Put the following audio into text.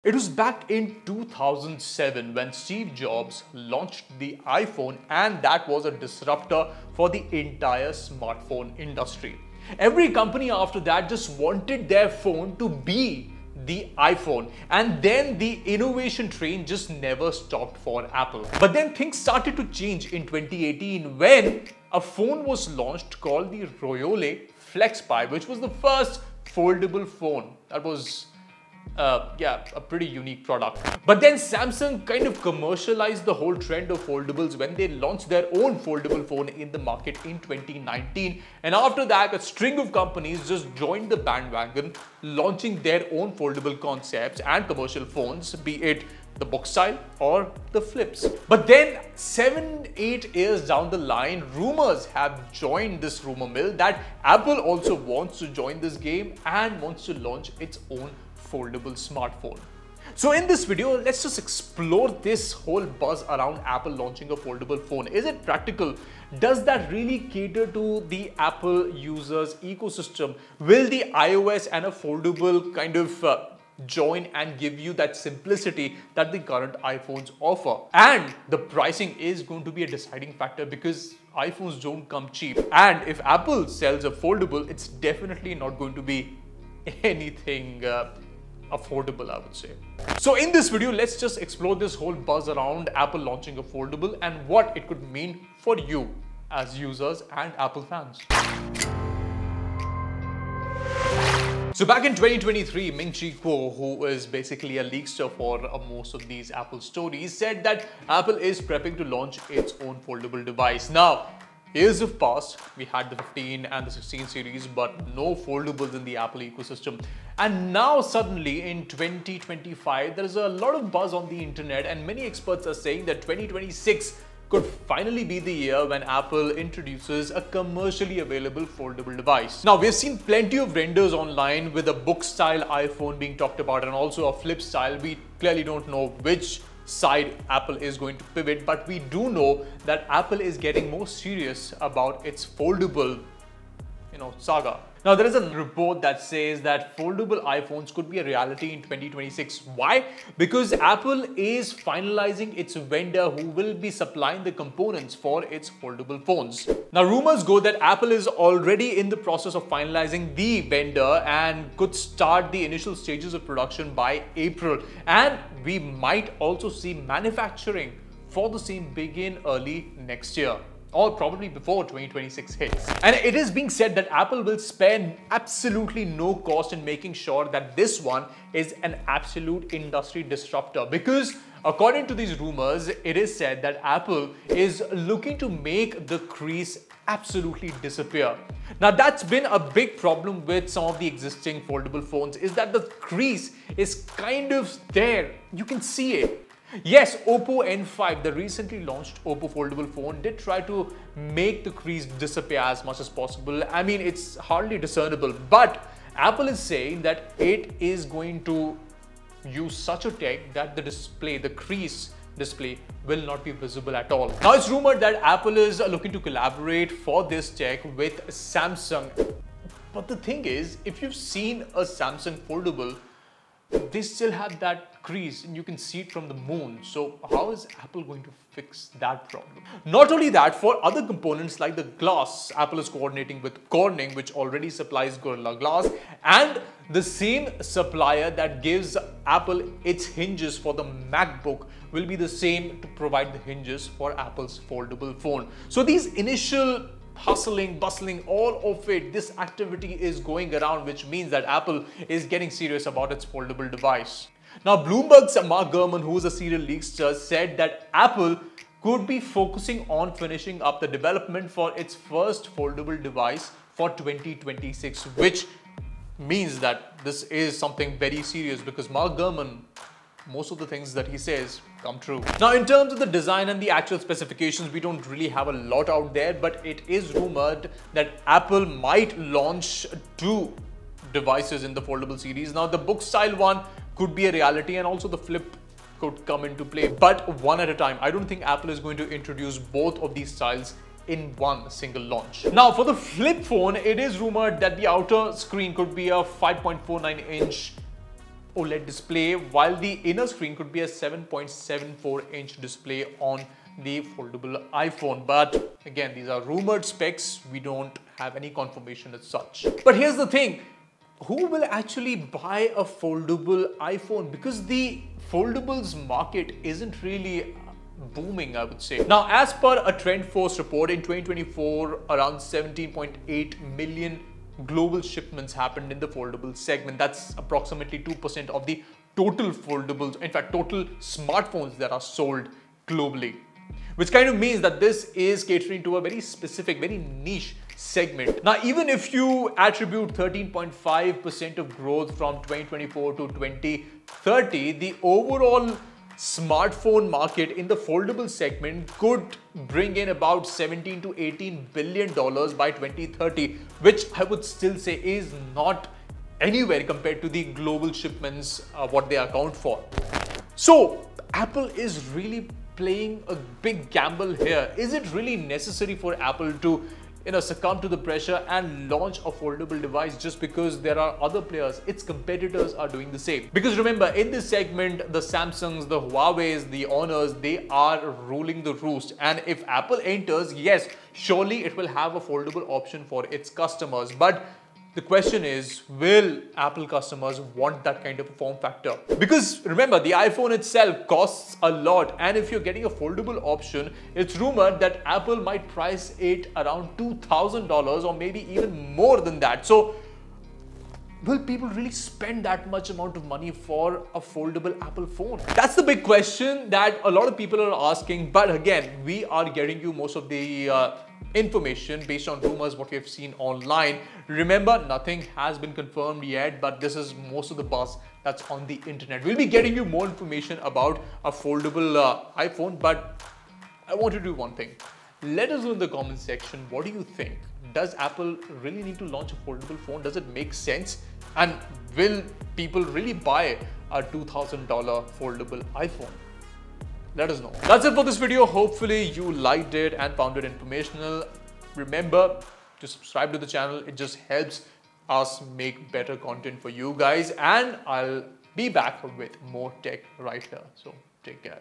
It was back in 2007 when Steve Jobs launched the iPhone, and that was a disruptor for the entire smartphone industry. Every company after that just wanted their phone to be the iPhone, and then the innovation train just never stopped for Apple. But then things started to change in 2018 when a phone was launched called the Royole FlexPi, which was the first foldable phone. That was a pretty unique product. But then Samsung kind of commercialized the whole trend of foldables when they launched their own foldable phone in the market in 2019. And after that, a string of companies just joined the bandwagon, launching their own foldable concepts and commercial phones, be it the book style or the flips. But then 7-8 years down the line, rumors have joined this rumor mill that Apple also wants to join this game and wants to launch its own foldable smartphone. So in this video, let's just explore this whole buzz around Apple launching a foldable phone. Is it practical? Does that really cater to the Apple users ecosystem? Will the iOS and a foldable kind of join and give you that simplicity that the current iPhones offer? And the pricing is going to be a deciding factor because iPhones don't come cheap. And if Apple sells a foldable, it's definitely not going to be anything affordable, I would say. So in this video, let's just explore this whole buzz around Apple launching a foldable and what it could mean for you as users and Apple fans. So back in 2023, Ming-Chi, who is basically a leakster for most of these Apple stories, said that Apple is prepping to launch its own foldable device. Now, years have passed, we had the 15 and the 16 series, but no foldables in the Apple ecosystem. And now suddenly in 2025, there is a lot of buzz on the internet, and many experts are saying that 2026 could finally be the year when Apple introduces a commercially available foldable device. Now, we've seen plenty of renders online with a book style iPhone being talked about and also a flip style. We clearly don't know which side Apple is going to pivot, but we do know that Apple is getting more serious about its foldable, saga. Now, there is a report that says that foldable iPhones could be a reality in 2026. Why? Because Apple is finalizing its vendor who will be supplying the components for its foldable phones. Now, rumors go that Apple is already in the process of finalizing the vendor and could start the initial stages of production by April. And we might also see manufacturing for the same begin early next year, or probably before 2026 hits. And it is being said that Apple will spend absolutely no cost in making sure that this one is an absolute industry disruptor, because according to these rumors, it is said that Apple is looking to make the crease absolutely disappear. Now, that's been a big problem with some of the existing foldable phones, is that the crease is kind of there. You can see it. Yes, Oppo N5, the recently launched Oppo foldable phone, did try to make the crease disappear as much as possible. I mean, it's hardly discernible, but Apple is saying that it is going to use such a tech that the crease display will not be visible at all. Now, it's rumored that Apple is looking to collaborate for this tech with Samsung. But the thing is, if you've seen a Samsung foldable, they still have that crease and you can see it from the moon. So how is Apple going to fix that problem? Not only that, for other components like the glass, Apple is coordinating with Corning, which already supplies Gorilla Glass, and the same supplier that gives Apple its hinges for the MacBook will be the same to provide the hinges for Apple's foldable phone. So these initial hustling, bustling, all of it, this activity is going around, which means that Apple is getting serious about its foldable device. Now, Bloomberg's Mark Gurman, who is a serial leakster, said that Apple could be focusing on finishing up the development for its first foldable device for 2026, which means that this is something very serious, because Mark Gurman, most of the things that he says come true. Now, in terms of the design and the actual specifications, we don't really have a lot out there, but it is rumored that Apple might launch 2 devices in the foldable series. Now, the book style one could be a reality, and also the flip could come into play, but one at a time. I don't think Apple is going to introduce both of these styles in one single launch. Now, for the flip phone, it is rumored that the outer screen could be a 5.49-inch OLED display, while the inner screen could be a 7.74-inch display on the foldable iPhone. But again, these are rumored specs. We don't have any confirmation as such. But here's the thing. Who will actually buy a foldable iPhone? Because the foldables market isn't really booming, I would say. Now, as per a TrendForce report, in 2024, around 17.8 million global shipments happened in the foldable segment. That's approximately 2% of the total foldables, in fact, total smartphones that are sold globally. Which kind of means that this is catering to a very specific, very niche segment. Now, even if you attribute 13.5% of growth from 2024 to 2030, the overall smartphone market in the foldable segment could bring in about 17 to 18 billion dollars by 2030, which I would still say is not anywhere compared to the global shipments, what they account for. So Apple is really playing a big gamble here. Is it really necessary for Apple to succumb to the pressure and launch a foldable device just because there are other players? Its competitors are doing the same. Because remember, in this segment, the Samsungs, the Huaweis, the Honors, they are ruling the roost. And if Apple enters, yes, surely it will have a foldable option for its customers. But the question is, will Apple customers want that kind of a form factor? Because remember, the iPhone itself costs a lot, and if you're getting a foldable option, it's rumored that Apple might price it around $2,000 or maybe even more than that. So will people really spend that much amount of money for a foldable Apple phone? That's the big question that a lot of people are asking. But again, we are getting you most of the information based on rumors, what we have seen online. Remember, nothing has been confirmed yet, but this is most of the buzz that's on the internet. We'll be getting you more information about a foldable iPhone, but I want to do one thing. Let us know in the comment section, what do you think? Does Apple really need to launch a foldable phone? Does it make sense? And will people really buy a $2,000 foldable iPhone? Let us know. That's it for this video. Hopefully you liked it and found it informational. Remember to subscribe to the channel. It just helps us make better content for you guys. And I'll be back with more tech right here. So take care.